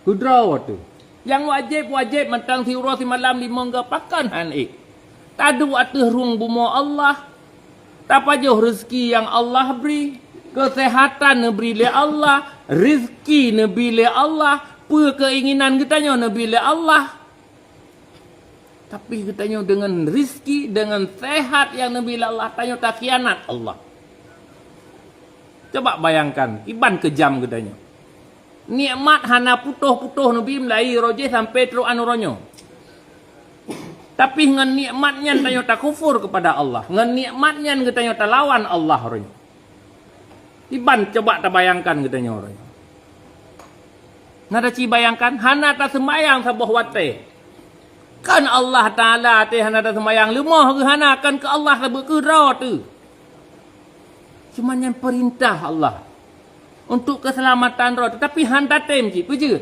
Kudraw tu. Yang wajib mentang tiura si malam 5 ke pakan han Tadu atas ruang buma Allah. Tak pajuh rezeki yang Allah beri. Kesehatan beri oleh Allah. Rezeki beri oleh Allah. Keinginan kitanya beri oleh Allah. Tapi kitanya dengan rezeki, dengan sehat yang beri oleh Allah, tanya tak khianat Allah. Coba bayangkan, iban kejam katanya. Nikmat hana putuh-putuh Nabi Melayu roje sampai teruk anuronyo. Tapi dengan nikmatnya tanya tak kufur kepada Allah. Dengan nikmatnya katanya tak lawan Allah rojo. Iban coba tak bayangkan katanya rojo. Nada ci bayangkan hana tak sembayang sabuh wate. Kan Allah Taala teh hana tak sembayang lemah ke hana kan ke Allah sebut ke ra tu. Cuma yang perintah Allah untuk keselamatan roh. Tetapi han tatem je. Puja.